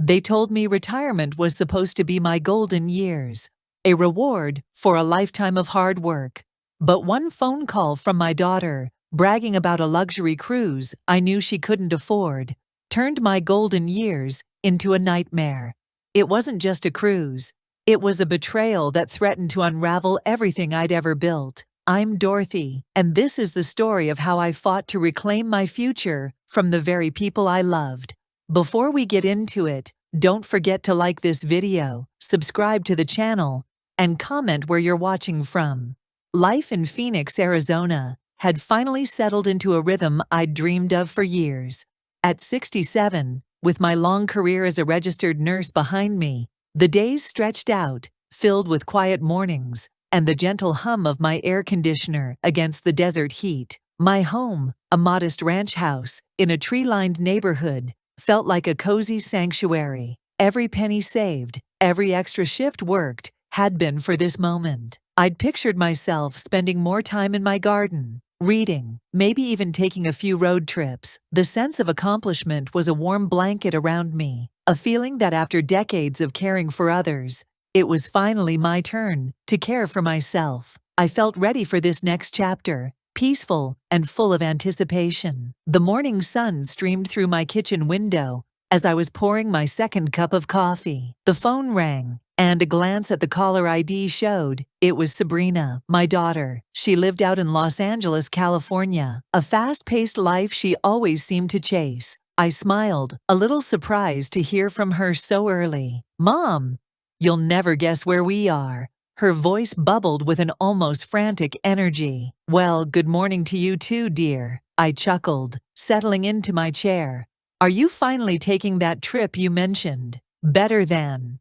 They told me retirement was supposed to be my golden years, a reward for a lifetime of hard work. But one phone call from my daughter, bragging about a luxury cruise I knew she couldn't afford, turned my golden years into a nightmare. It wasn't just a cruise. It was a betrayal that threatened to unravel everything I'd ever built. I'm Dorothy, and this is the story of how I fought to reclaim my future from the very people I loved. Before we get into it, don't forget to like this video, subscribe to the channel, and comment where you're watching from. Life in Phoenix, Arizona, had finally settled into a rhythm I'd dreamed of for years. At 67, with my long career as a registered nurse behind me, the days stretched out, filled with quiet mornings, and the gentle hum of my air conditioner against the desert heat. My home, a modest ranch house in a tree-lined neighborhood, felt like a cozy sanctuary. Every penny saved, every extra shift worked, had been for this moment. I'd pictured myself spending more time in my garden, reading, maybe even taking a few road trips. The sense of accomplishment was a warm blanket around me, a feeling that after decades of caring for others, it was finally my turn to care for myself. I felt ready for this next chapter, peaceful and full of anticipation. The morning sun streamed through my kitchen window as I was pouring my second cup of coffee. The phone rang, and a glance at the caller ID showed it was Sabrina, my daughter. She lived out in Los Angeles, California, a fast-paced life she always seemed to chase. I smiled, a little surprised to hear from her so early. "Mom, you'll never guess where we are." Her voice bubbled with an almost frantic energy. "Well, good morning to you too, dear," I chuckled, settling into my chair. "Are you finally taking that trip you mentioned? Better than.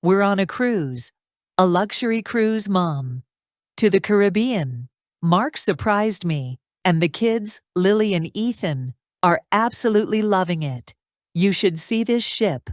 We're on a cruise. A luxury cruise, Mom. To the Caribbean." Mark surprised me, and the kids, Lily and Ethan, are absolutely loving it. "You should see this ship.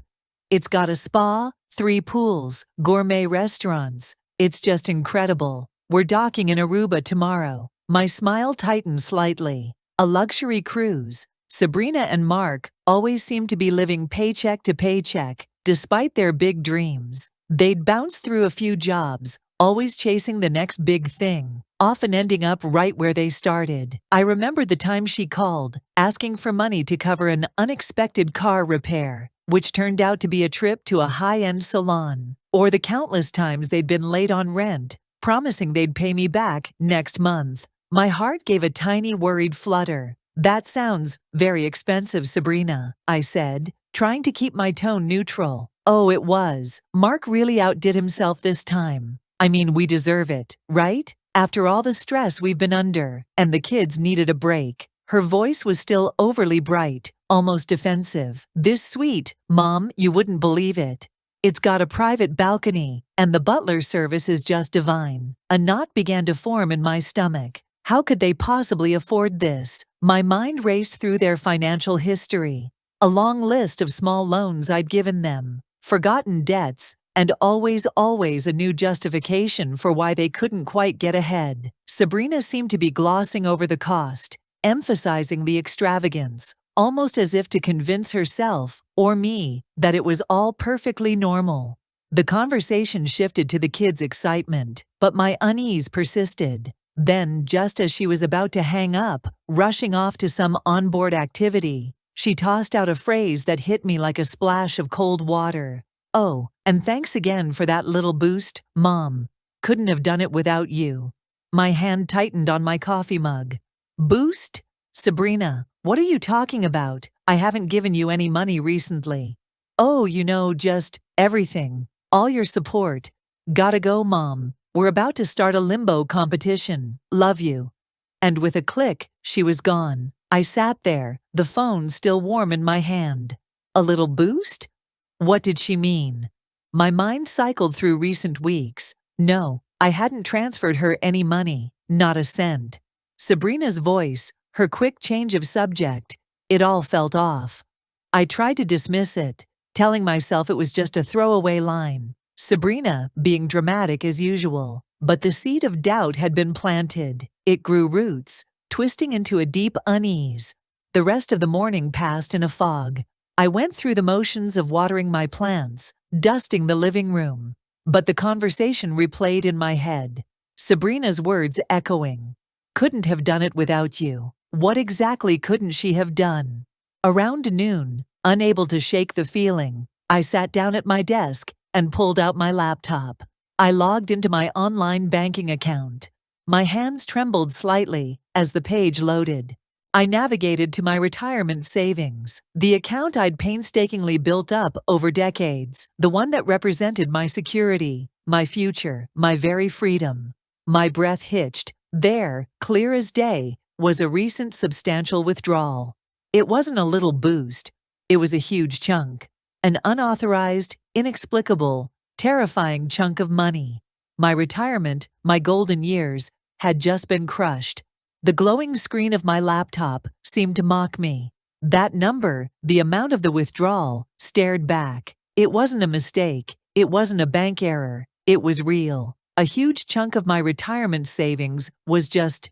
It's got a spa, 3 pools, gourmet restaurants. It's just incredible. We're docking in Aruba tomorrow." My smile tightened slightly. A luxury cruise. Sabrina and Mark always seemed to be living paycheck to paycheck, despite their big dreams. They'd bounce through a few jobs, always chasing the next big thing, often ending up right where they started. I remembered the time she called, asking for money to cover an unexpected car repair, which turned out to be a trip to a high-end salon, or the countless times they'd been late on rent, promising they'd pay me back next month. My heart gave a tiny worried flutter. "That sounds very expensive, Sabrina," I said, trying to keep my tone neutral. "Oh, it was. Mark really outdid himself this time. I mean, we deserve it, right? After all the stress we've been under, and the kids needed a break." Her voice was still overly bright, almost defensive. "This suite, Mom, you wouldn't believe it. It's got a private balcony, and the butler service is just divine." A knot began to form in my stomach. How could they possibly afford this? My mind raced through their financial history, a long list of small loans I'd given them, forgotten debts, and always a new justification for why they couldn't quite get ahead. Sabrina seemed to be glossing over the cost, emphasizing the extravagance, almost as if to convince herself, or me, that it was all perfectly normal. The conversation shifted to the kids' excitement, but my unease persisted. Then, just as she was about to hang up, rushing off to some onboard activity, she tossed out a phrase that hit me like a splash of cold water. "Oh, and thanks again for that little boost, Mom. Couldn't have done it without you." My hand tightened on my coffee mug. "Boost? Sabrina, what are you talking about? I haven't given you any money recently." "Oh, just everything. All your support. Gotta go, Mom. We're about to start a limbo competition. Love you." And with a click, she was gone. I sat there, the phone still warm in my hand. A little boost? What did she mean? My mind cycled through recent weeks. No, I hadn't transferred her any money, not a cent. Sabrina's voice, her quick change of subject, it all felt off. I tried to dismiss it, telling myself it was just a throwaway line. Sabrina being dramatic as usual, but the seed of doubt had been planted. It grew roots, twisting into a deep unease. The rest of the morning passed in a fog. I went through the motions of watering my plants, dusting the living room. But the conversation replayed in my head. Sabrina's words echoing. Couldn't have done it without you. What exactly couldn't she have done? Around noon, unable to shake the feeling, I sat down at my desk and pulled out my laptop. I logged into my online banking account. My hands trembled slightly as the page loaded. I navigated to my retirement savings, the account I'd painstakingly built up over decades, the one that represented my security, my future, my very freedom. My breath hitched. There, clear as day, was a recent substantial withdrawal. It wasn't a little boost. It was a huge chunk. An unauthorized, inexplicable, terrifying chunk of money. My retirement, my golden years, had just been crushed. The glowing screen of my laptop seemed to mock me. That number, the amount of the withdrawal, stared back. It wasn't a mistake. It wasn't a bank error. It was real. A huge chunk of my retirement savings was just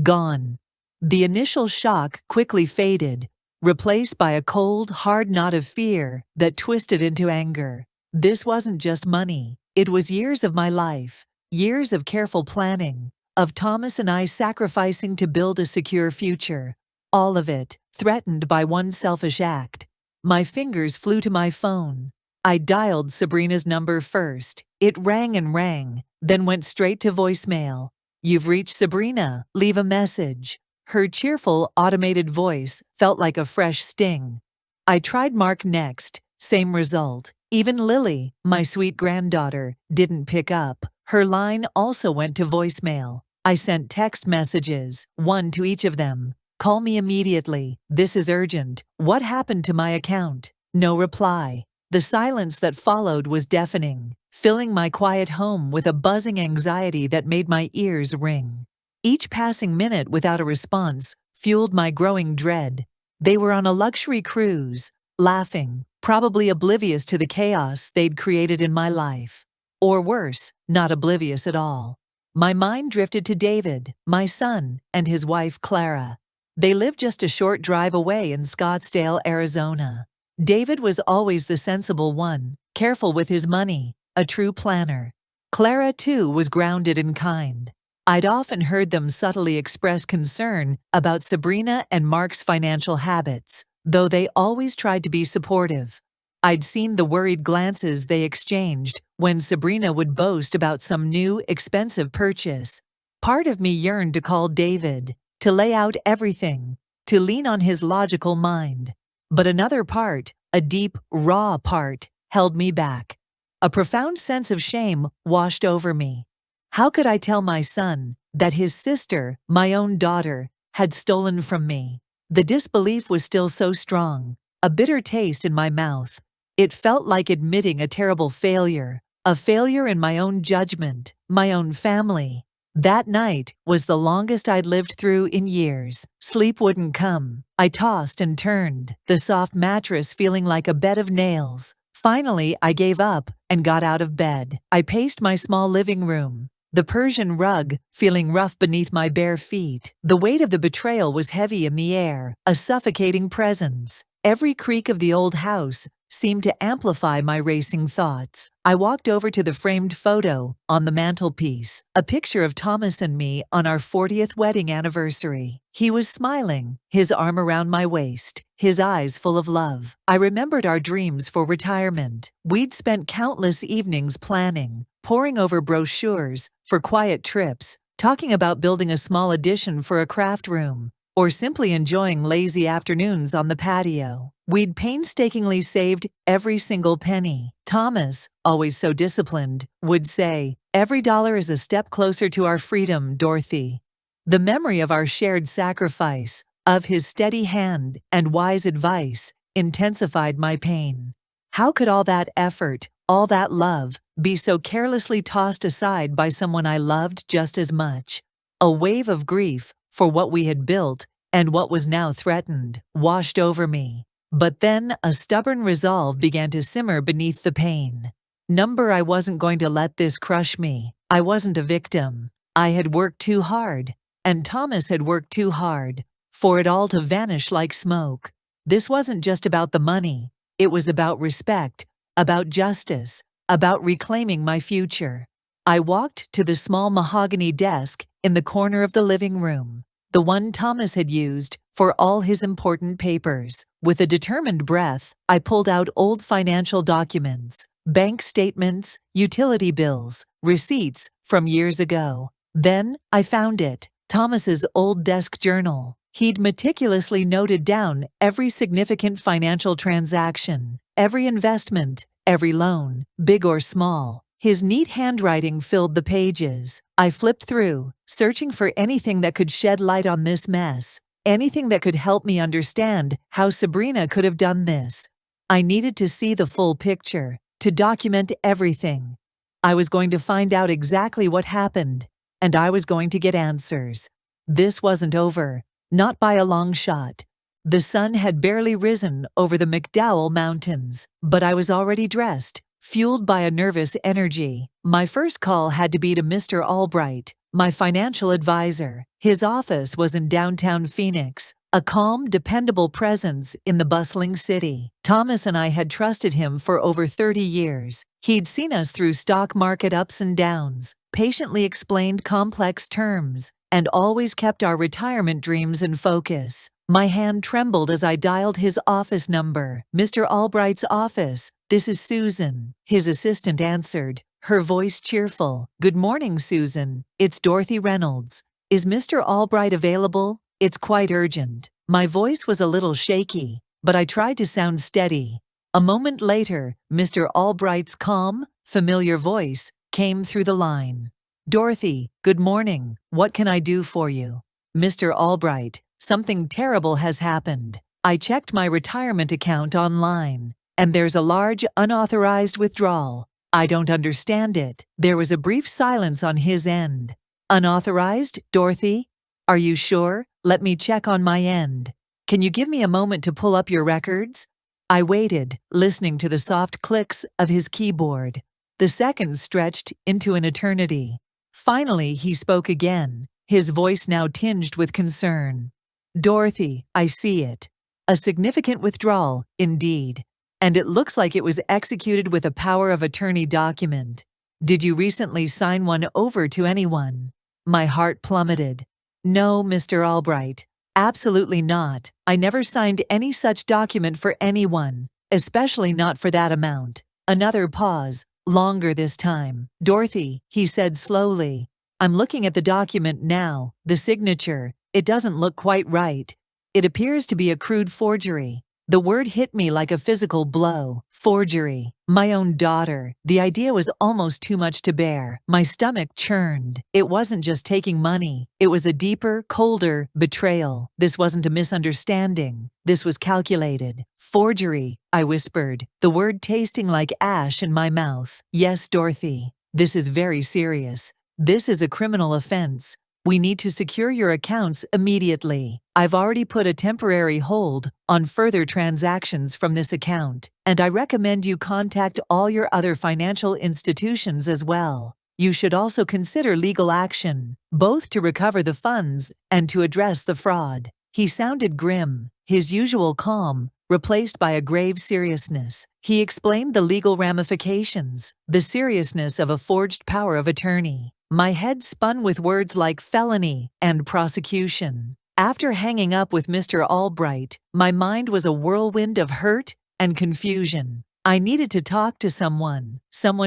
gone. The initial shock quickly faded, replaced by a cold, hard knot of fear that twisted into anger. This wasn't just money. It was years of my life, years of careful planning, of Thomas and I sacrificing to build a secure future. All of it threatened by one selfish act. My fingers flew to my phone. I dialed Sabrina's number first. It rang and rang, then went straight to voicemail. "You've reached Sabrina. Leave a message." Her cheerful, automated voice felt like a fresh sting. I tried Mark next. Same result. Even Lily, my sweet granddaughter, didn't pick up. Her line also went to voicemail. I sent text messages, one to each of them. "Call me immediately. This is urgent. What happened to my account?" No reply. The silence that followed was deafening, filling my quiet home with a buzzing anxiety that made my ears ring. Each passing minute without a response fueled my growing dread. They were on a luxury cruise, laughing, probably oblivious to the chaos they'd created in my life. Or worse, not oblivious at all. My mind drifted to David, my son, and his wife Clara. They lived just a short drive away in Scottsdale, Arizona. David was always the sensible one, careful with his money, a true planner. Clara, too, was grounded and kind. I'd often heard them subtly express concern about Sabrina and Mark's financial habits, though they always tried to be supportive. I'd seen the worried glances they exchanged when Sabrina would boast about some new, expensive purchase. Part of me yearned to call David, to lay out everything, to lean on his logical mind. But another part, a deep, raw part, held me back. A profound sense of shame washed over me. How could I tell my son that his sister, my own daughter, had stolen from me? The disbelief was still so strong, a bitter taste in my mouth. It felt like admitting a terrible failure, a failure in my own judgment, my own family. That night was the longest I'd lived through in years. Sleep wouldn't come. I tossed and turned, the soft mattress feeling like a bed of nails. Finally, I gave up and got out of bed. I paced my small living room, the Persian rug feeling rough beneath my bare feet. The weight of the betrayal was heavy in the air, a suffocating presence. Every creak of the old house seemed to amplify my racing thoughts. I walked over to the framed photo on the mantelpiece, a picture of Thomas and me on our 40th wedding anniversary. He was smiling, his arm around my waist, his eyes full of love. I remembered our dreams for retirement. We'd spent countless evenings planning, poring over brochures for quiet trips, talking about building a small addition for a craft room, or simply enjoying lazy afternoons on the patio. We'd painstakingly saved every single penny. Thomas, always so disciplined, would say, "Every dollar is a step closer to our freedom, Dorothy." The memory of our shared sacrifice, of his steady hand and wise advice, intensified my pain. How could all that effort, all that love, be so carelessly tossed aside by someone I loved just as much? A wave of grief for what we had built and what was now threatened washed over me. But then a stubborn resolve began to simmer beneath the pain. I wasn't going to let this crush me. I wasn't a victim. I had worked too hard, and Thomas had worked too hard, for it all to vanish like smoke. This wasn't just about the money. It was about respect, about justice, about reclaiming my future. I walked to the small mahogany desk in the corner of the living room, the one Thomas had used for all his important papers. With a determined breath, I pulled out old financial documents, bank statements, utility bills, receipts from years ago. Then I found it, Thomas's old desk journal. He'd meticulously noted down every significant financial transaction, every investment, every loan, big or small. His neat handwriting filled the pages. I flipped through, searching for anything that could shed light on this mess, anything that could help me understand how Sabrina could have done this. I needed to see the full picture, to document everything. I was going to find out exactly what happened, and I was going to get answers. This wasn't over, not by a long shot. The sun had barely risen over the McDowell Mountains, but I was already dressed, fueled by a nervous energy. My first call had to be to Mr. Albright, my financial advisor. His office was in downtown Phoenix, a calm, dependable presence in the bustling city. Thomas and I had trusted him for over 30 years. He'd seen us through stock market ups and downs, patiently explained complex terms, and always kept our retirement dreams in focus. My hand trembled as I dialed his office number. "Mr. Albright's office. This is Susan," his assistant answered, her voice cheerful. "Good morning, Susan. It's Dorothy Reynolds. Is Mr. Albright available? It's quite urgent." My voice was a little shaky, but I tried to sound steady. A moment later, Mr. Albright's calm, familiar voice came through the line. "Dorothy, good morning. What can I do for you?" "Mr. Albright, something terrible has happened. I checked my retirement account online, and there's a large unauthorized withdrawal. I don't understand it." There was a brief silence on his end. "Unauthorized, Dorothy? Are you sure? Let me check on my end. Can you give me a moment to pull up your records?" I waited, listening to the soft clicks of his keyboard. The seconds stretched into an eternity. Finally, he spoke again, his voice now tinged with concern. "Dorothy, I see it. A significant withdrawal, indeed. And it looks like it was executed with a power of attorney document. Did you recently sign one over to anyone?" My heart plummeted. "No, Mr. Albright. Absolutely not. I never signed any such document for anyone, especially not for that amount." Another pause, longer this time. "Dorothy," he said slowly, "I'm looking at the document now, the signature. It doesn't look quite right. It appears to be a crude forgery." The word hit me like a physical blow. Forgery. My own daughter. The idea was almost too much to bear. My stomach churned. It wasn't just taking money. It was a deeper, colder betrayal. This wasn't a misunderstanding. This was calculated. "Forgery," I whispered, the word tasting like ash in my mouth. "Yes, Dorothy. This is very serious. This is a criminal offense. We need to secure your accounts immediately. I've already put a temporary hold on further transactions from this account, and I recommend you contact all your other financial institutions as well. You should also consider legal action, both to recover the funds and to address the fraud." He sounded grim, his usual calm replaced by a grave seriousness. He explained the legal ramifications, the seriousness of a forged power of attorney. My head spun with words like felony and prosecution. After hanging up with Mr. Albright, my mind was a whirlwind of hurt and confusion. I needed to talk to someone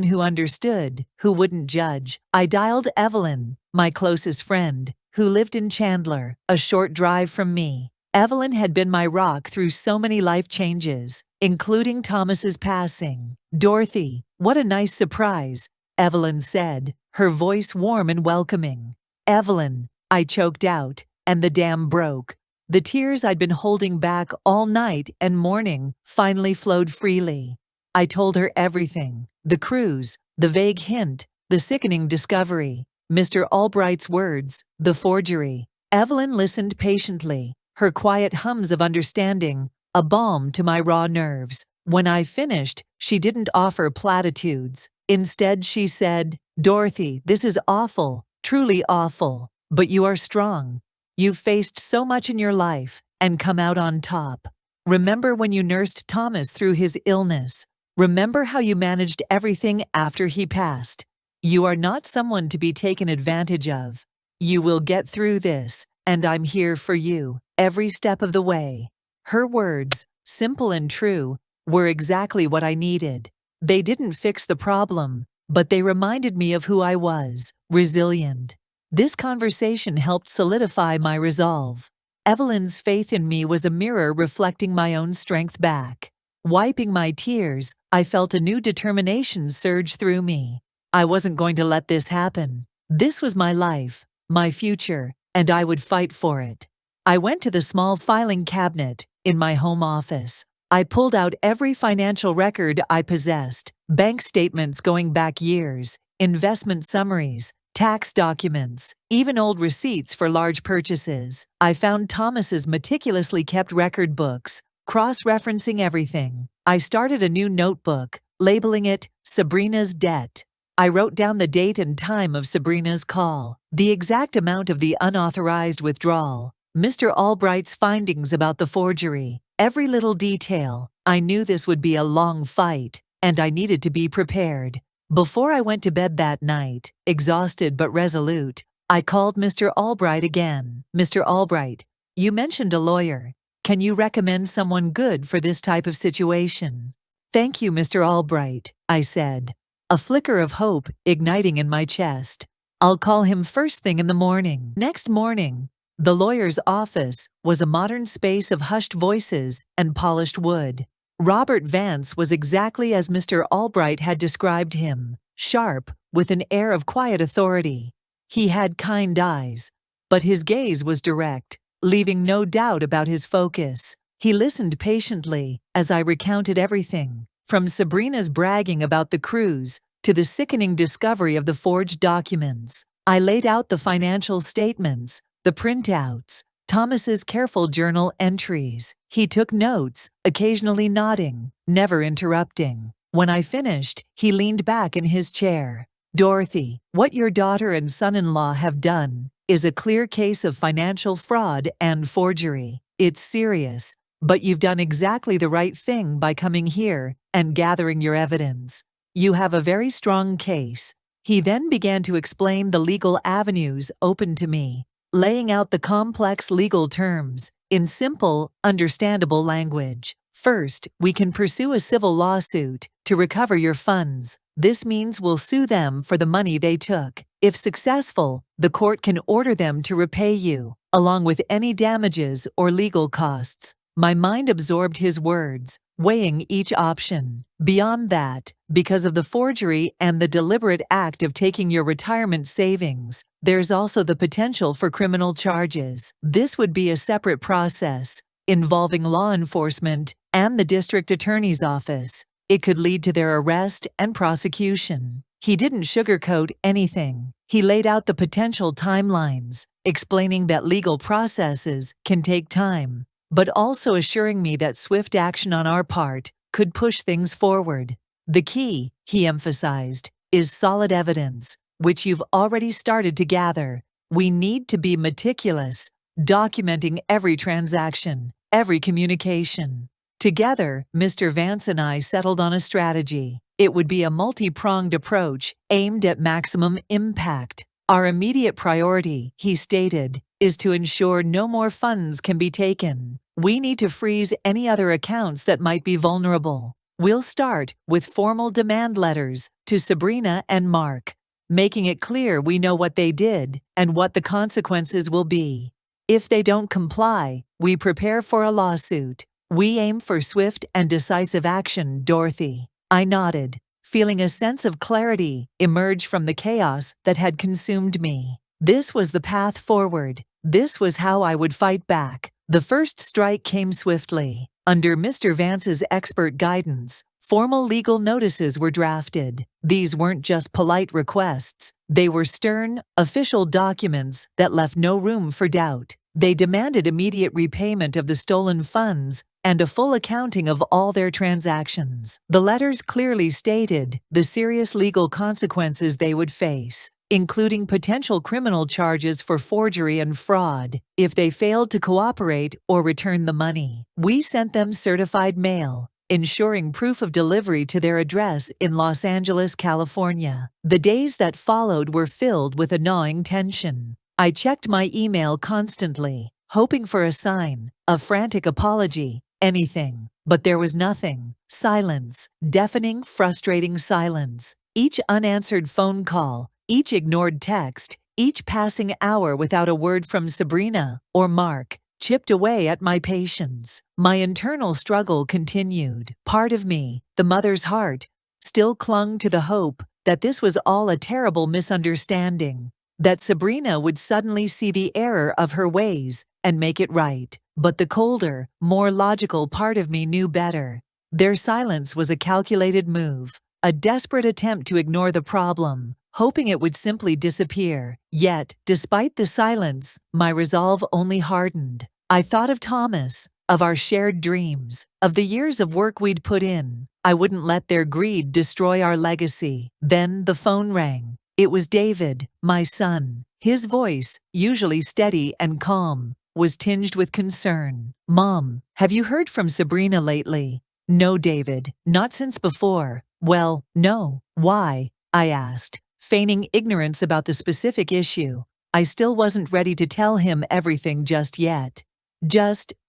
who understood, who wouldn't judge. I dialed Evelyn, my closest friend, who lived in Chandler, a short drive from me. Evelyn had been my rock through so many life changes, including Thomas's passing. "Dorothy, what a nice surprise," Evelyn said, her voice warm and welcoming. "Evelyn," I choked out, and the dam broke. The tears I'd been holding back all night and morning finally flowed freely. I told her everything: the cruise, the vague hint, the sickening discovery, Mr. Albright's words, the forgery. Evelyn listened patiently, her quiet hums of understanding a balm to my raw nerves. When I finished, she didn't offer platitudes. Instead, she said, "Dorothy, this is awful, truly awful, but you are strong. You've faced so much in your life and come out on top. Remember when you nursed Thomas through his illness. Remember how you managed everything after he passed. You are not someone to be taken advantage of. You will get through this, and I'm here for you, every step of the way." Her words, simple and true, were exactly what I needed. They didn't fix the problem, but they reminded me of who I was, resilient. This conversation helped solidify my resolve. Evelyn's faith in me was a mirror reflecting my own strength back. Wiping my tears, I felt a new determination surge through me. I wasn't going to let this happen. This was my life, my future, and I would fight for it. I went to the small filing cabinet in my home office. I pulled out every financial record I possessed, bank statements going back years, investment summaries, tax documents, even old receipts for large purchases. I found Thomas's meticulously kept record books, cross-referencing everything. I started a new notebook, labeling it Sabrina's Debt. I wrote down the date and time of Sabrina's call, the exact amount of the unauthorized withdrawal, Mr. Albright's findings about the forgery, every little detail. I knew this would be a long fight, and I needed to be prepared. Before I went to bed that night, exhausted but resolute, I called Mr. Albright again. "Mr. Albright, you mentioned a lawyer. Can you recommend someone good for this type of situation?" "Thank you, Mr. Albright," I said, a flicker of hope igniting in my chest. "I'll call him first thing in the morning." Next morning, the lawyer's office was a modern space of hushed voices and polished wood. Robert Vance was exactly as Mr. Albright had described him, sharp, with an air of quiet authority. He had kind eyes, but his gaze was direct, leaving no doubt about his focus. He listened patiently as I recounted everything, from Sabrina's bragging about the cruise to the sickening discovery of the forged documents. I laid out the financial statements, the printouts, Thomas's careful journal entries. He took notes, occasionally nodding, never interrupting. When I finished, he leaned back in his chair. "Dorothy, what your daughter and son-in-law have done is a clear case of financial fraud and forgery. It's serious, but you've done exactly the right thing by coming here and gathering your evidence. You have a very strong case." He then began to explain the legal avenues open to me, laying out the complex legal terms in simple, understandable language. "First, we can pursue a civil lawsuit to recover your funds. This means we'll sue them for the money they took. If successful, the court can order them to repay you, along with any damages or legal costs." My mind absorbed his words, weighing each option. "Beyond that, because of the forgery and the deliberate act of taking your retirement savings, there's also the potential for criminal charges. This would be a separate process, involving law enforcement and the district attorney's office. It could lead to their arrest and prosecution." He didn't sugarcoat anything. He laid out the potential timelines, explaining that legal processes can take time, but also assuring me that swift action on our part could push things forward. "The key," he emphasized, "is solid evidence, which you've already started to gather. We need to be meticulous, documenting every transaction, every communication." Together, Mr. Vance and I settled on a strategy. It would be a multi-pronged approach aimed at maximum impact. "Our immediate priority," he stated, "is to ensure no more funds can be taken. We need to freeze any other accounts that might be vulnerable. We'll start with formal demand letters to Sabrina and Mark, making it clear we know what they did and what the consequences will be. If they don't comply, we prepare for a lawsuit. We aim for swift and decisive action, Dorothy." I nodded, feeling a sense of clarity emerge from the chaos that had consumed me. This was the path forward. This was how I would fight back. The first strike came swiftly. Under Mr. Vance's expert guidance, formal legal notices were drafted. These weren't just polite requests. They were stern, official documents that left no room for doubt. They demanded immediate repayment of the stolen funds and a full accounting of all their transactions. The letters clearly stated the serious legal consequences they would face. including potential criminal charges for forgery and fraud if they failed to cooperate or return the money. We sent them certified mail, ensuring proof of delivery to their address in Los Angeles, California. The days that followed were filled with a gnawing tension. I checked my email constantly, hoping for a sign, a frantic apology, anything. But there was nothing. Silence. Deafening, frustrating silence. Each unanswered phone call, each ignored text, each passing hour without a word from Sabrina or Mark chipped away at my patience. My internal struggle continued. Part of me, the mother's heart, still clung to the hope that this was all a terrible misunderstanding, that Sabrina would suddenly see the error of her ways and make it right. But the colder, more logical part of me knew better. Their silence was a calculated move, a desperate attempt to ignore the problem, hoping it would simply disappear. Yet, despite the silence, my resolve only hardened. I thought of Thomas, of our shared dreams, of the years of work we'd put in. I wouldn't let their greed destroy our legacy. Then the phone rang. It was David, my son. His voice, usually steady and calm, was tinged with concern. "Mom, have you heard from Sabrina lately?" "No, David, not since before." "Well, no. Why?" I asked, feigning ignorance about the specific issue. I still wasn't ready to tell him everything just yet.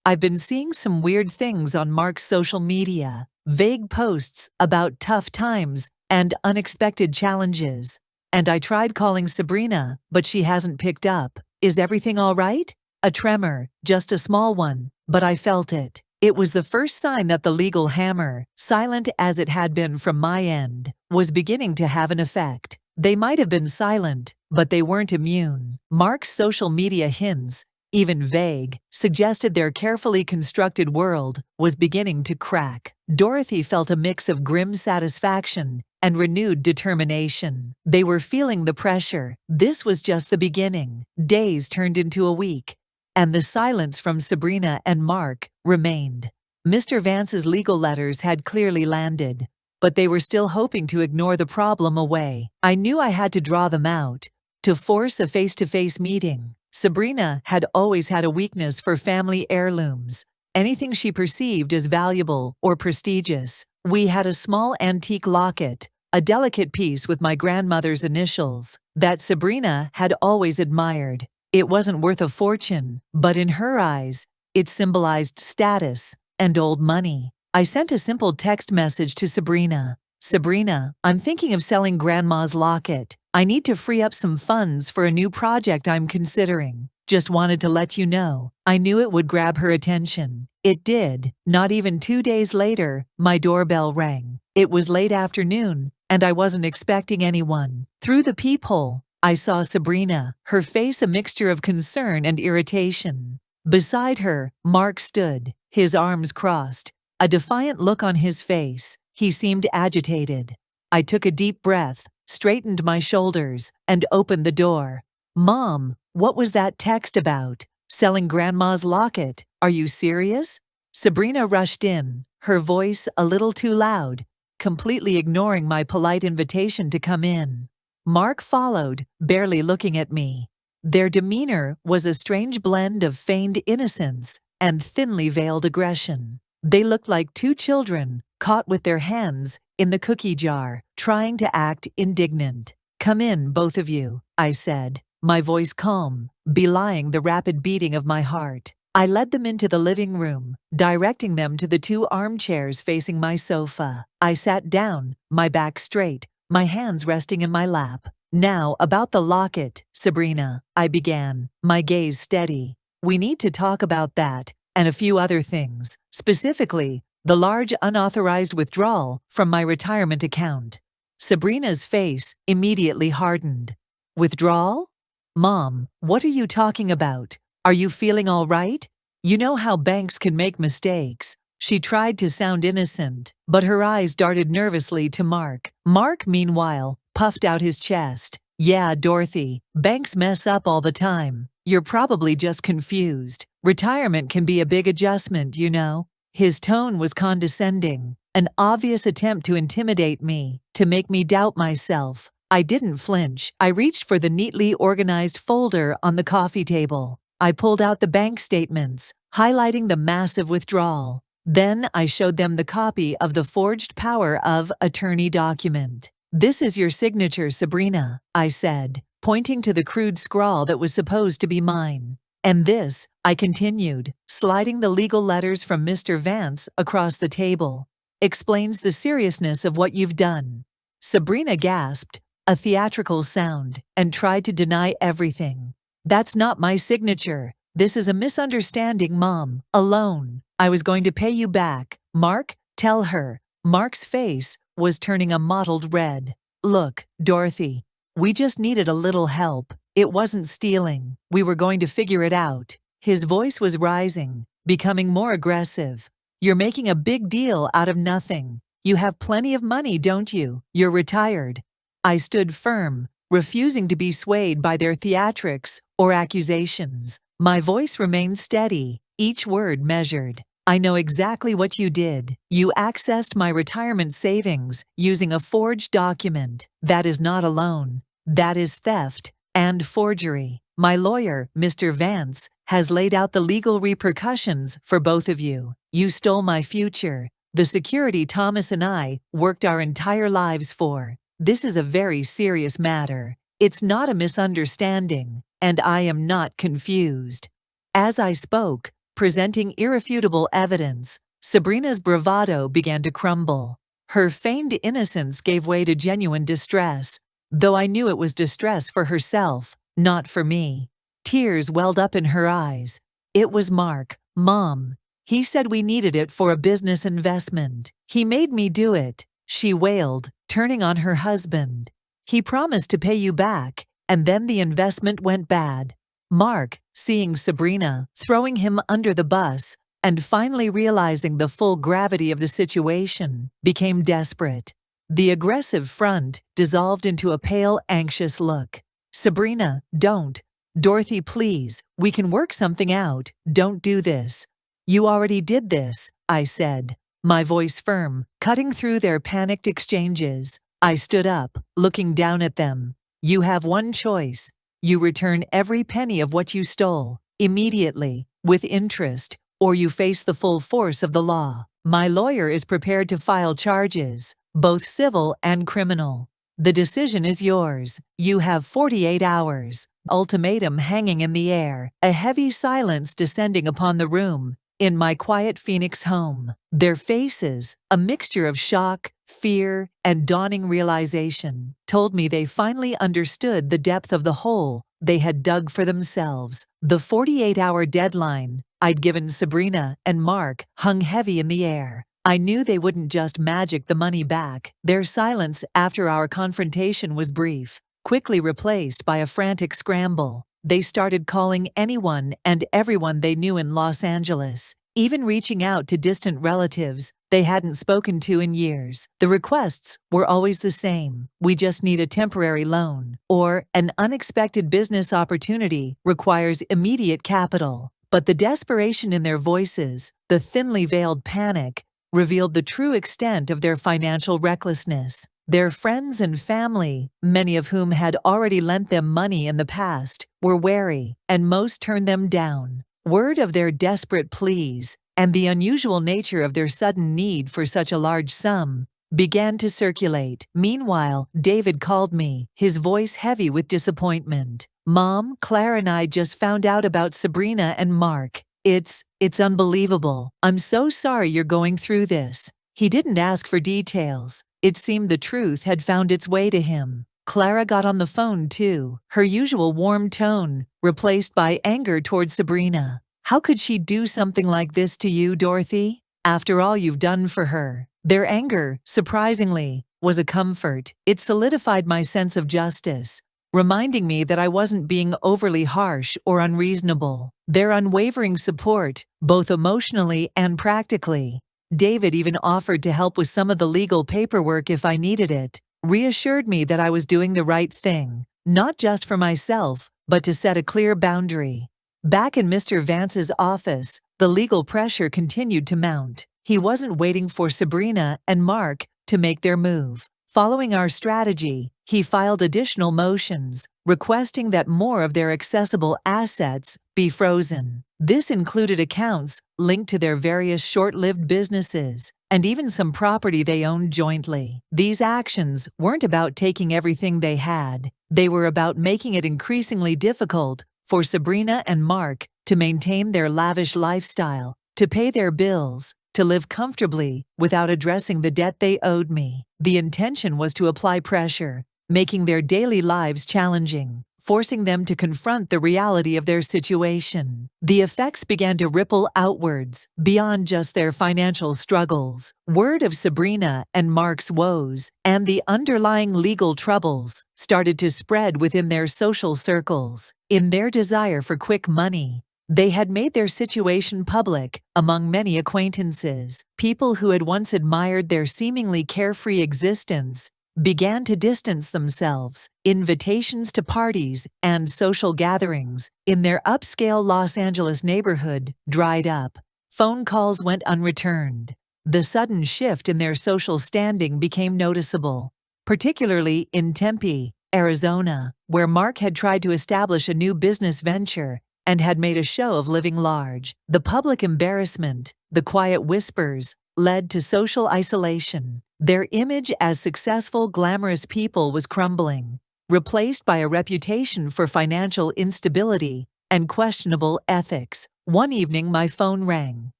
I've been seeing some weird things on Mark's social media, vague posts about tough times and unexpected challenges. And I tried calling Sabrina, but she hasn't picked up. Is everything all right? A tremor, just a small one, but I felt it. It was the first sign that the legal hammer, silent as it had been from my end, was beginning to have an effect. They might have been silent, but they weren't immune. Mark's social media hints, even vague, suggested their carefully constructed world was beginning to crack. Dorothy felt a mix of grim satisfaction and renewed determination. They were feeling the pressure. This was just the beginning. Days turned into a week, and the silence from Sabrina and Mark remained. Mr. Vance's legal letters had clearly landed, but they were still hoping to ignore the problem away. I knew I had to draw them out, to force a face-to-face meeting. Sabrina had always had a weakness for family heirlooms, anything she perceived as valuable or prestigious. We had a small antique locket, a delicate piece with my grandmother's initials, that Sabrina had always admired. It wasn't worth a fortune, but in her eyes, it symbolized status and old money. I sent a simple text message to Sabrina. "Sabrina, I'm thinking of selling Grandma's locket. I need to free up some funds for a new project I'm considering. Just wanted to let you know." I knew it would grab her attention. It did. Not even 2 days later, my doorbell rang. It was late afternoon, and I wasn't expecting anyone. Through the peephole, I saw Sabrina, her face a mixture of concern and irritation. Beside her, Mark stood, his arms crossed, a defiant look on his face. He seemed agitated. I took a deep breath, straightened my shoulders, and opened the door. "Mom, what was that text about? Selling Grandma's locket? Are you serious?" Sabrina rushed in, her voice a little too loud, completely ignoring my polite invitation to come in. Mark followed, barely looking at me. Their demeanor was a strange blend of feigned innocence and thinly veiled aggression. They looked like two children, caught with their hands in the cookie jar, trying to act indignant. "Come in, both of you," I said, my voice calm, belying the rapid beating of my heart. I led them into the living room, directing them to the 2 armchairs facing my sofa. I sat down, my back straight, my hands resting in my lap. "Now, about the locket, Sabrina," I began, my gaze steady. "We need to talk about that, and a few other things, specifically, the large unauthorized withdrawal from my retirement account." Sabrina's face immediately hardened. "Withdrawal? Mom, what are you talking about? Are you feeling all right? You know how banks can make mistakes." She tried to sound innocent, but her eyes darted nervously to Mark. Mark, meanwhile, puffed out his chest. "Yeah, Dorothy, banks mess up all the time. You're probably just confused. Retirement can be a big adjustment, you know." His tone was condescending, an obvious attempt to intimidate me, to make me doubt myself. I didn't flinch. I reached for the neatly organized folder on the coffee table. I pulled out the bank statements, highlighting the massive withdrawal. Then I showed them the copy of the forged power of attorney document. "This is your signature, Sabrina," I said, pointing to the crude scrawl that was supposed to be mine. "And this," I continued, sliding the legal letters from Mr. Vance across the table, "explains the seriousness of what you've done." Sabrina gasped, a theatrical sound, and tried to deny everything. "That's not my signature. This is a misunderstanding, Mom. A loan. I was going to pay you back. Mark, tell her." Mark's face was turning a mottled red. "Look, Dorothy, we just needed a little help. It wasn't stealing. We were going to figure it out." His voice was rising, becoming more aggressive. "You're making a big deal out of nothing. You have plenty of money, don't you? You're retired." I stood firm, refusing to be swayed by their theatrics or accusations. My voice remained steady, each word measured. "I know exactly what you did. You accessed my retirement savings using a forged document. That is not a loan. That is theft and forgery. My lawyer, Mr. Vance, has laid out the legal repercussions for both of you. You stole my future, the security Thomas and I worked our entire lives for. This is a very serious matter. It's not a misunderstanding, and I am not confused." As I spoke, presenting irrefutable evidence, Sabrina's bravado began to crumble. Her feigned innocence gave way to genuine distress, though I knew it was distress for herself, not for me. Tears welled up in her eyes. "It was Mark, Mom. He said we needed it for a business investment. He made me do it," she wailed, turning on her husband. "He promised to pay you back, and then the investment went bad." Mark, seeing Sabrina, throwing him under the bus, and finally realizing the full gravity of the situation, became desperate. The aggressive front dissolved into a pale, anxious look. "Sabrina, don't. Dorothy, please, we can work something out. Don't do this." "You already did this," I said, my voice firm, cutting through their panicked exchanges. I stood up, looking down at them. "You have one choice. You return every penny of what you stole, immediately, with interest, or you face the full force of the law. My lawyer is prepared to file charges, both civil and criminal. The decision is yours. You have 48 hours. Ultimatum hanging in the air, a heavy silence descending upon the room. In my quiet Phoenix home, their faces, a mixture of shock, fear, and dawning realization, told me they finally understood the depth of the hole they had dug for themselves. The 48-hour deadline I'd given Sabrina and Mark hung heavy in the air. I knew they wouldn't just magic the money back. Their silence after our confrontation was brief, quickly replaced by a frantic scramble. They started calling anyone and everyone they knew in Los Angeles, even reaching out to distant relatives they hadn't spoken to in years. The requests were always the same. "We just need a temporary loan," or "an unexpected business opportunity requires immediate capital." But the desperation in their voices, the thinly veiled panic, revealed the true extent of their financial recklessness. Their friends and family, many of whom had already lent them money in the past, were wary, and most turned them down. Word of their desperate pleas, and the unusual nature of their sudden need for such a large sum, began to circulate. Meanwhile, David called me, his voice heavy with disappointment. "Mom, Claire and I just found out about Sabrina and Mark. It's unbelievable. I'm so sorry you're going through this." He didn't ask for details. It seemed the truth had found its way to him. Clara got on the phone too, her usual warm tone replaced by anger toward Sabrina. "How could she do something like this to you, Dorothy? After all you've done for her." Their anger, surprisingly, was a comfort. It solidified my sense of justice, reminding me that I wasn't being overly harsh or unreasonable. Their unwavering support, both emotionally and practically. David even offered to help with some of the legal paperwork if I needed it, reassured me that I was doing the right thing, not just for myself, but to set a clear boundary. Back in Mr. Vance's office, the legal pressure continued to mount. He wasn't waiting for Sabrina and Mark to make their move. Following our strategy, He filed additional motions, requesting that more of their accessible assets be frozen. This included accounts linked to their various short-lived businesses, and even some property they owned jointly. These actions weren't about taking everything they had. They were about making it increasingly difficult for Sabrina and Mark to maintain their lavish lifestyle, to pay their bills, to live comfortably without addressing the debt they owed me. The intention was to apply pressure, making their daily lives challenging, forcing them to confront the reality of their situation. The effects began to ripple outwards, beyond just their financial struggles. Word of Sabrina and Mark's woes and the underlying legal troubles started to spread within their social circles. In their desire for quick money, they had made their situation public among many acquaintances. People who had once admired their seemingly carefree existence began to distance themselves. Invitations to parties and social gatherings in their upscale Los Angeles neighborhood dried up. Phone calls went unreturned. The sudden shift in their social standing became noticeable, particularly in Tempe, Arizona, where Mark had tried to establish a new business venture and had made a show of living large. The public embarrassment, the quiet whispers, led to social isolation. Their image as successful, glamorous people was crumbling, replaced by a reputation for financial instability and questionable ethics. One evening my phone rang,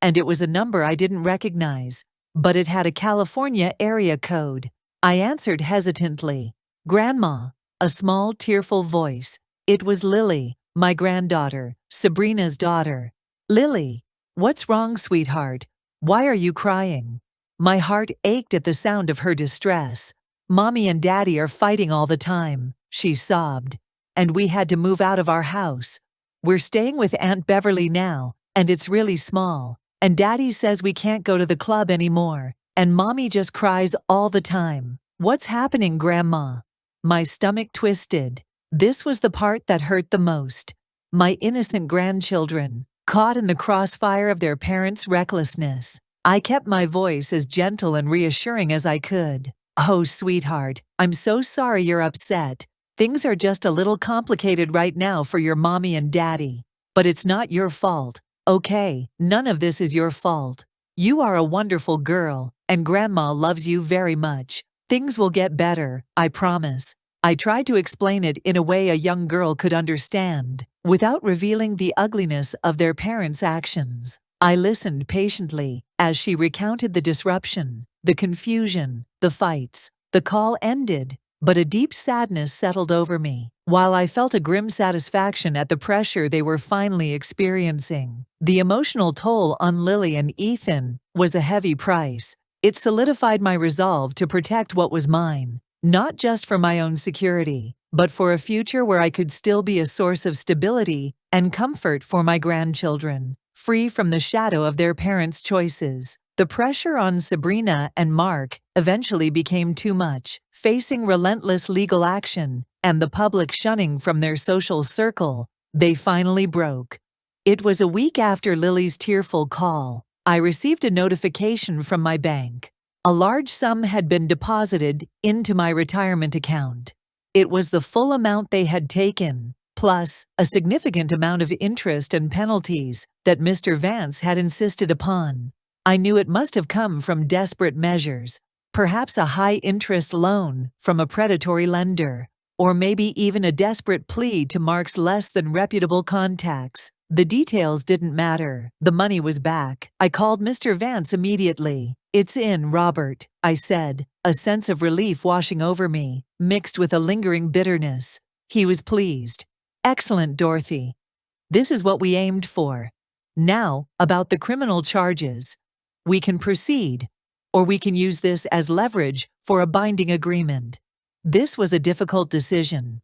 and it was a number I didn't recognize, but it had a California area code. I answered hesitantly. "Grandma," a small, tearful voice. It was Lily, my granddaughter, Sabrina's daughter. "Lily, what's wrong, sweetheart? Why are you crying?" My heart ached at the sound of her distress. "Mommy and Daddy are fighting all the time," she sobbed, "and we had to move out of our house. We're staying with Aunt Beverly now, and it's really small. And Daddy says we can't go to the club anymore, and Mommy just cries all the time." "What's happening, Grandma?" My stomach twisted. This was the part that hurt the most. My innocent grandchildren, caught in the crossfire of their parents' recklessness. I kept my voice as gentle and reassuring as I could. "Oh, sweetheart, I'm so sorry you're upset. Things are just a little complicated right now for your mommy and daddy. But it's not your fault, okay? None of this is your fault. You are a wonderful girl, and Grandma loves you very much. Things will get better, I promise." I tried to explain it in a way a young girl could understand, without revealing the ugliness of their parents' actions. I listened patiently as she recounted the disruption, the confusion, the fights. The call ended, but a deep sadness settled over me, while I felt a grim satisfaction at the pressure they were finally experiencing. The emotional toll on Lily and Ethan was a heavy price. It solidified my resolve to protect what was mine, not just for my own security, but for a future where I could still be a source of stability and comfort for my grandchildren, free from the shadow of their parents' choices. The pressure on Sabrina and Mark eventually became too much. Facing relentless legal action and the public shunning from their social circle, they finally broke. It was a week after Lily's tearful call. I received a notification from my bank. A large sum had been deposited into my retirement account. It was the full amount they had taken, plus a significant amount of interest and penalties that Mr. Vance had insisted upon. I knew it must have come from desperate measures, perhaps a high-interest loan from a predatory lender, or maybe even a desperate plea to Mark's less-than-reputable contacts. The details didn't matter. The money was back. I called Mr. Vance immediately. "It's in, Robert," I said, a sense of relief washing over me, mixed with a lingering bitterness. He was pleased. "Excellent, Dorothy. This is what we aimed for. Now, about the criminal charges. We can proceed, or we can use this as leverage for a binding agreement." This was a difficult decision.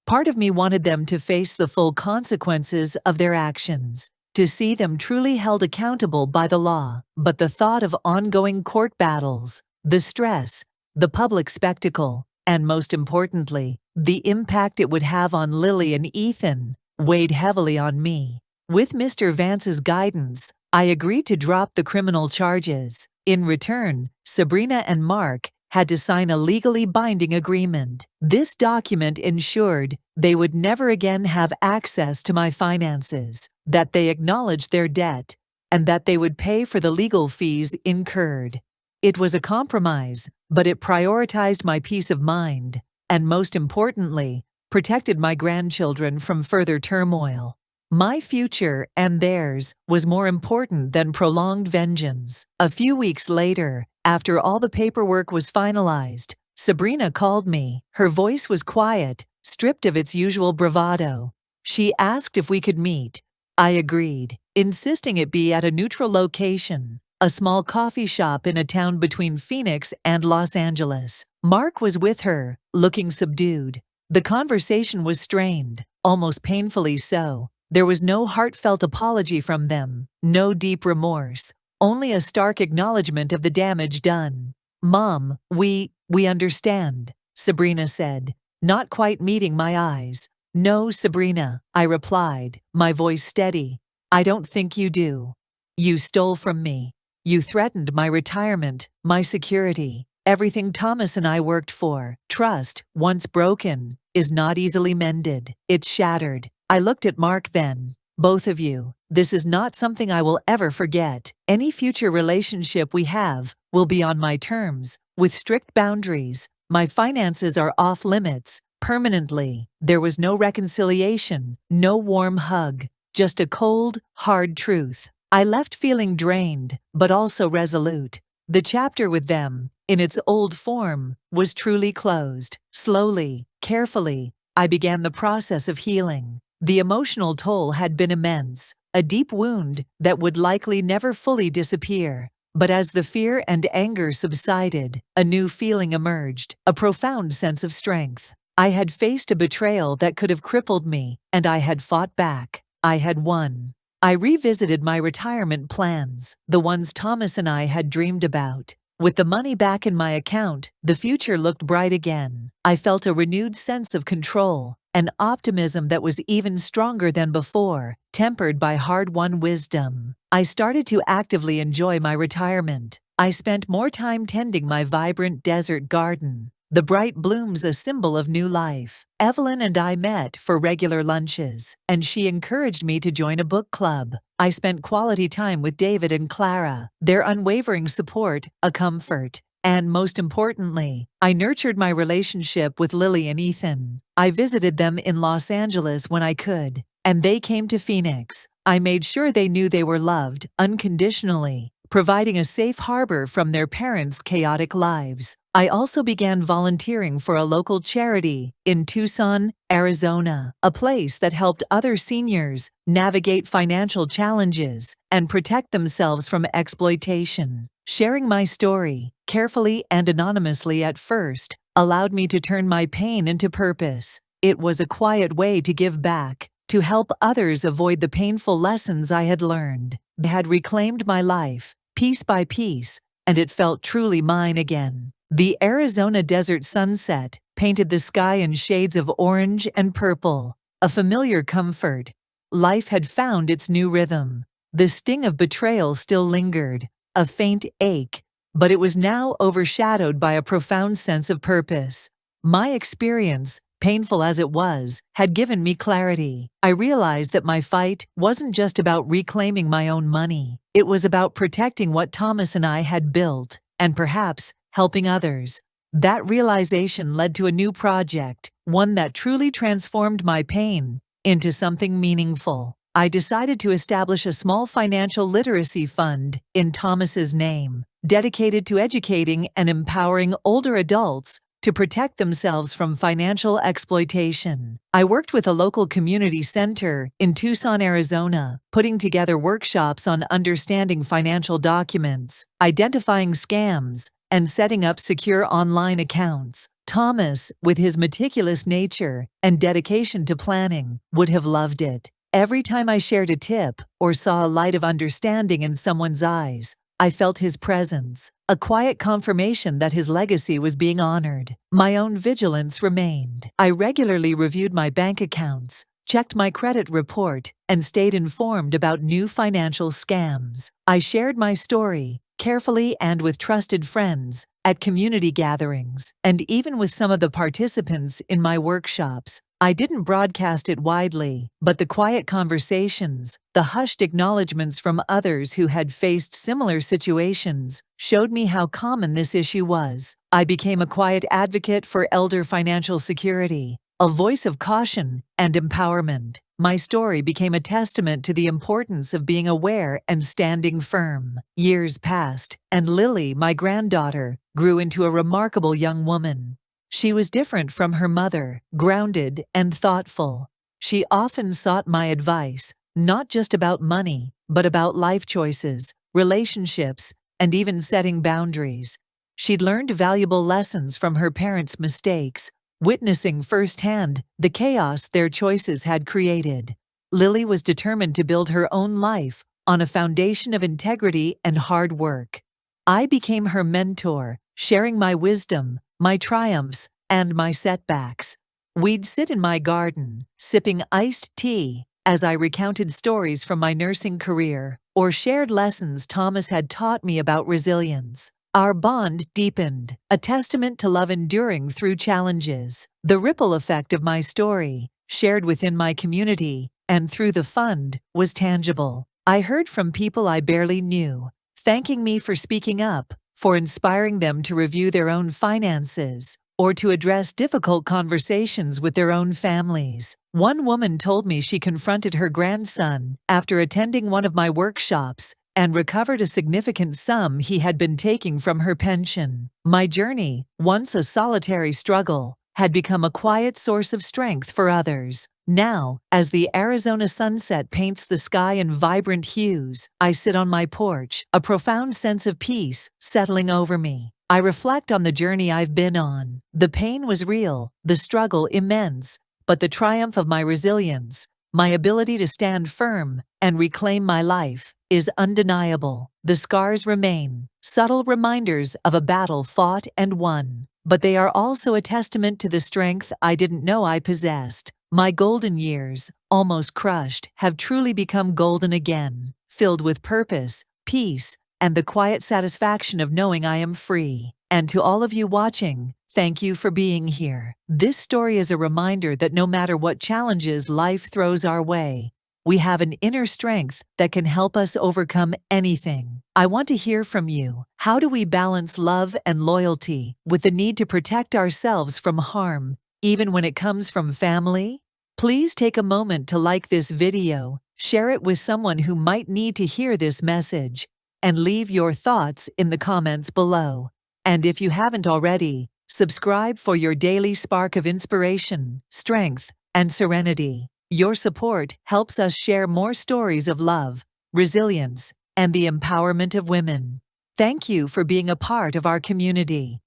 Part of me wanted them to face the full consequences of their actions, to see them truly held accountable by the law. But the thought of ongoing court battles, the stress, the public spectacle, and most importantly, the impact it would have on Lily and Ethan, weighed heavily on me. With Mr. Vance's guidance, I agreed to drop the criminal charges. In return, Sabrina and Mark had to sign a legally binding agreement. This document ensured they would never again have access to my finances, that they acknowledged their debt, and that they would pay for the legal fees incurred. It was a compromise, but it prioritized my peace of mind, and most importantly, protected my grandchildren from further turmoil. My future and theirs was more important than prolonged vengeance. A few weeks later, after all the paperwork was finalized, Sabrina called me. Her voice was quiet, stripped of its usual bravado. She asked if we could meet. I agreed, insisting it be at a neutral location, a small coffee shop in a town between Phoenix and Los Angeles. Mark was with her, looking subdued. The conversation was strained, almost painfully so. There was no heartfelt apology from them, no deep remorse, only a stark acknowledgement of the damage done. "Mom, we understand," Sabrina said, not quite meeting my eyes. "No, Sabrina," I replied, my voice steady. "I don't think you do. You stole from me. You threatened my retirement, my security, everything Thomas and I worked for. Trust, once broken, is not easily mended. It's shattered." I looked at Mark then. "Both of you, this is not something I will ever forget. Any future relationship we have will be on my terms, with strict boundaries. My finances are off limits, permanently." There was no reconciliation, no warm hug, just a cold, hard truth. I left feeling drained, but also resolute. The chapter with them, in its old form, was truly closed. Slowly, carefully, I began the process of healing. The emotional toll had been immense, a deep wound that would likely never fully disappear. But as the fear and anger subsided, a new feeling emerged, a profound sense of strength. I had faced a betrayal that could have crippled me, and I had fought back. I had won. I revisited my retirement plans, the ones Thomas and I had dreamed about. With the money back in my account, the future looked bright again. I felt a renewed sense of control, an optimism that was even stronger than before, tempered by hard-won wisdom. I started to actively enjoy my retirement. I spent more time tending my vibrant desert garden, the bright blooms a symbol of new life. Evelyn and I met for regular lunches, and she encouraged me to join a book club. I spent quality time with David and Clara, their unwavering support, a comfort. And most importantly, I nurtured my relationship with Lily and Ethan. I visited them in Los Angeles when I could, and they came to Phoenix. I made sure they knew they were loved unconditionally, providing a safe harbor from their parents' chaotic lives. I also began volunteering for a local charity in Tucson, Arizona, a place that helped other seniors navigate financial challenges and protect themselves from exploitation. Sharing my story, carefully and anonymously at first, allowed me to turn my pain into purpose. It was a quiet way to give back, to help others avoid the painful lessons I had learned. I had reclaimed my life, piece by piece, and it felt truly mine again. The Arizona desert sunset painted the sky in shades of orange and purple, a familiar comfort. Life had found its new rhythm. The sting of betrayal still lingered, a faint ache, but it was now overshadowed by a profound sense of purpose. My experience, painful as it was, had given me clarity. I realized that my fight wasn't just about reclaiming my own money. It was about protecting what Thomas and I had built, and perhaps helping others. That realization led to a new project, one that truly transformed my pain into something meaningful. I decided to establish a small financial literacy fund in Thomas's name, dedicated to educating and empowering older adults to protect themselves from financial exploitation. I worked with a local community center in Tucson, Arizona, putting together workshops on understanding financial documents, identifying scams, and setting up secure online accounts. Thomas, with his meticulous nature and dedication to planning, would have loved it. Every time I shared a tip or saw a light of understanding in someone's eyes, I felt his presence, a quiet confirmation that his legacy was being honored. My own vigilance remained. I regularly reviewed my bank accounts, checked my credit report, and stayed informed about new financial scams. I shared my story, carefully and with trusted friends, at community gatherings, and even with some of the participants in my workshops. I didn't broadcast it widely, but the quiet conversations, the hushed acknowledgments from others who had faced similar situations, showed me how common this issue was. I became a quiet advocate for elder financial security, a voice of caution and empowerment. My story became a testament to the importance of being aware and standing firm. Years passed, and Lily, my granddaughter, grew into a remarkable young woman. She was different from her mother, grounded and thoughtful. She often sought my advice, not just about money, but about life choices, relationships, and even setting boundaries. She'd learned valuable lessons from her parents' mistakes, witnessing firsthand the chaos their choices had created. Lily was determined to build her own life on a foundation of integrity and hard work. I became her mentor, sharing my wisdom, my triumphs, and my setbacks. We'd sit in my garden, sipping iced tea, as I recounted stories from my nursing career or shared lessons Thomas had taught me about resilience. Our bond deepened, a testament to love enduring through challenges. The ripple effect of my story, shared within my community and through the fund, was tangible. I heard from people I barely knew, thanking me for speaking up, for inspiring them to review their own finances, or to address difficult conversations with their own families. One woman told me she confronted her grandson after attending one of my workshops and recovered a significant sum he had been taking from her pension. My journey, once a solitary struggle, had become a quiet source of strength for others. Now, as the Arizona sunset paints the sky in vibrant hues, I sit on my porch, a profound sense of peace settling over me. I reflect on the journey I've been on. The pain was real, the struggle immense, but the triumph of my resilience, my ability to stand firm and reclaim my life, is undeniable. The scars remain, subtle reminders of a battle fought and won, but they are also a testament to the strength I didn't know I possessed. My golden years, almost crushed, have truly become golden again, filled with purpose, peace, and the quiet satisfaction of knowing I am free. And to all of you watching, thank you for being here. This story is a reminder that no matter what challenges life throws our way, we have an inner strength that can help us overcome anything. I want to hear from you. How do we balance love and loyalty with the need to protect ourselves from harm, even when it comes from family? Please take a moment to like this video, share it with someone who might need to hear this message, and leave your thoughts in the comments below. And if you haven't already, subscribe for your daily spark of inspiration, strength, and serenity. Your support helps us share more stories of love, resilience, and the empowerment of women. Thank you for being a part of our community.